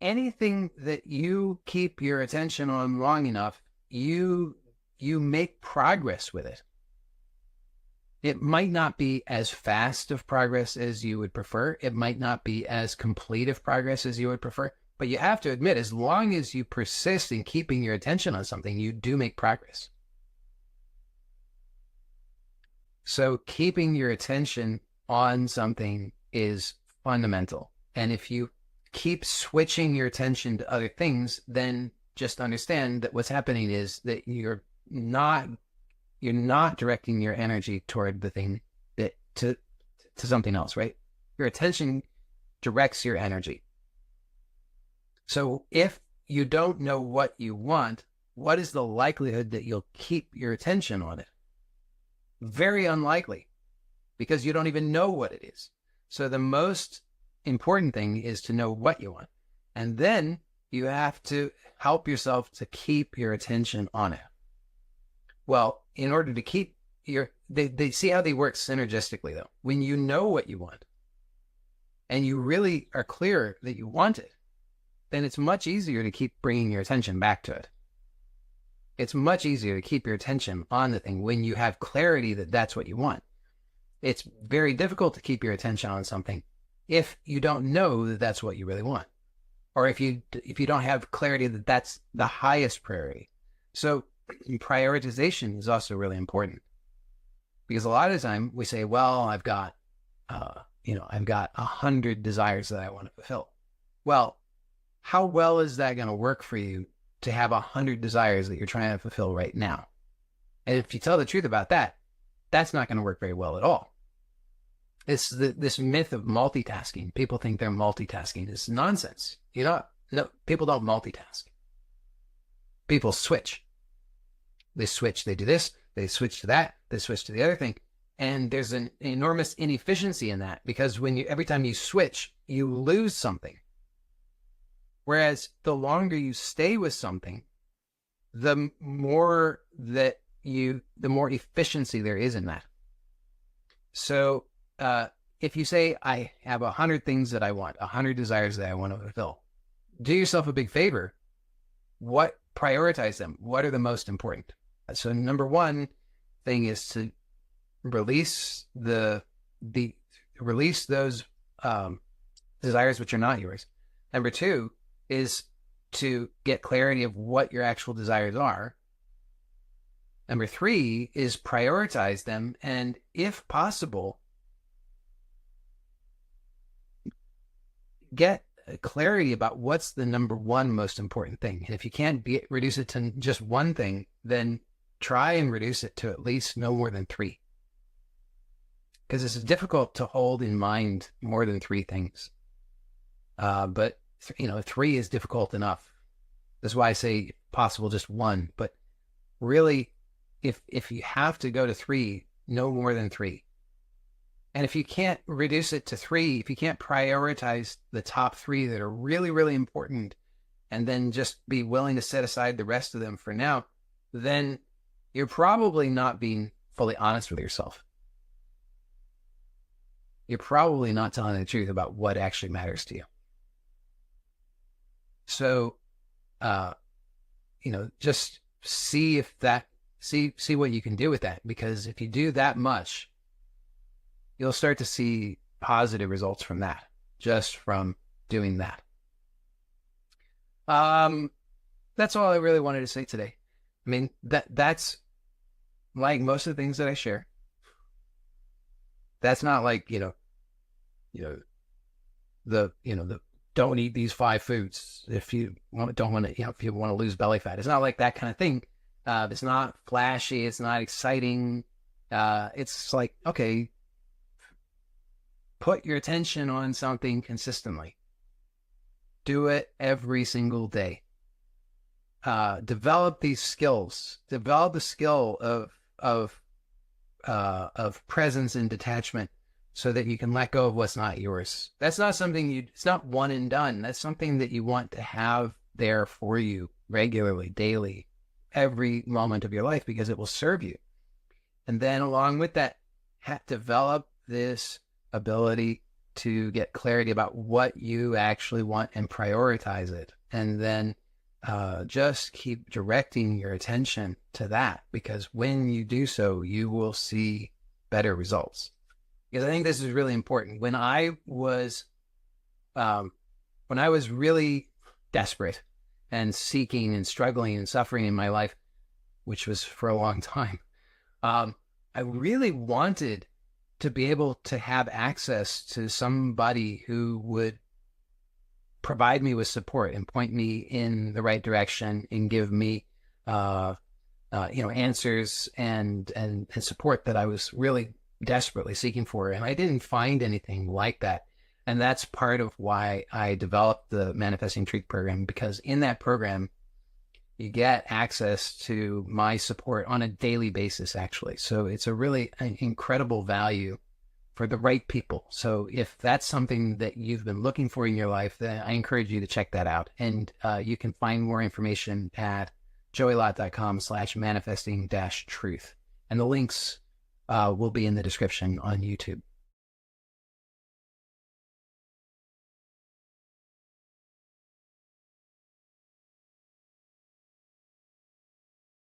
anything that you keep your attention on long enough, you make progress with it. It might not be as fast of progress as you would prefer. It might not be as complete of progress as you would prefer. But you have to admit, as long as you persist in keeping your attention on something, you do make progress. So keeping your attention on something is fundamental. And if you keep switching your attention to other things, then just understand that what's happening is that you're not directing your energy toward the thing that to something else, right? Your attention directs your energy. So if you don't know what you want, what is the likelihood that you'll keep your attention on it? Very unlikely, because you don't even know what it is. So the most important thing is to know what you want. And then you have to help yourself to keep your attention on it. Well, in order to keep they see how they work synergistically, though. When you know what you want and you really are clear that you want it, then it's much easier to keep bringing your attention back to it. It's much easier to keep your attention on the thing when you have clarity that that's what you want. It's very difficult to keep your attention on something if you don't know that that's what you really want, or if you don't have clarity that that's the highest priority. So prioritization is also really important, because a lot of the time we say, well, I've got 100 desires that I want to fulfill. Well, how well is that going to work for you to have 100 desires that you're trying to fulfill right now? And if you tell the truth about that, that's not going to work very well at all. It's this myth of multitasking. People think they're multitasking. It's nonsense. No, people don't multitask. People switch. They switch. They do this. They switch to that. They switch to the other thing. And there's an enormous inefficiency in that, because every time you switch, you lose something. Whereas the longer you stay with something, the more efficiency there is in that. So if you say, I have 100 things that I want, 100 desires that I want to fulfill, do yourself a big favor. Prioritize them? What are the most important? So number one thing is to release release those desires which are not yours. Number two is to get clarity of what your actual desires are. Number three is prioritize them, and if possible, get clarity about what's the number one most important thing. And if you can't reduce it to just one thing, then try and reduce it to at least no more than three. Because it's difficult to hold in mind more than three things. But three is difficult enough. That's why I say possible just one. But really, if you have to go to three, no more than three. And if you can't reduce it to three, if you can't prioritize the top three that are really, really important, and then just be willing to set aside the rest of them for now, then you're probably not being fully honest with yourself. You're probably not telling the truth about what actually matters to you. So, just see see what you can do with that, because if you do that much, you'll start to see positive results from that, just from doing that. That's all I really wanted to say today. I mean, that's like most of the things that I share. That's not like, the don't eat these 5 foods if you don't want to, if you want to lose belly fat. It's not like that kind of thing. It's not flashy. It's not exciting. It's like, okay, put your attention on something consistently. Do it every single day. Develop these skills. Develop the skill of presence and detachment, so that you can let go of what's not yours. That's not something it's not one and done. That's something that you want to have there for you regularly, daily, every moment of your life, because it will serve you. And then along with that, develop this ability to get clarity about what you actually want and prioritize it. And then just keep directing your attention to that, because when you do so, you will see better results. Because I think this is really important. When I was really desperate and seeking and struggling and suffering in my life, which was for a long time, I really wanted to be able to have access to somebody who would provide me with support and point me in the right direction and give me, answers and support that I was really desperately seeking for. And I didn't find anything like that. And that's part of why I developed the Manifesting Truth program, because in that program, you get access to my support on a daily basis, actually. So it's a really incredible value for the right people. So if that's something that you've been looking for in your life, then I encourage you to check that out. And you can find more information at joeylott.com/manifesting-truth. And the links will be in the description on YouTube.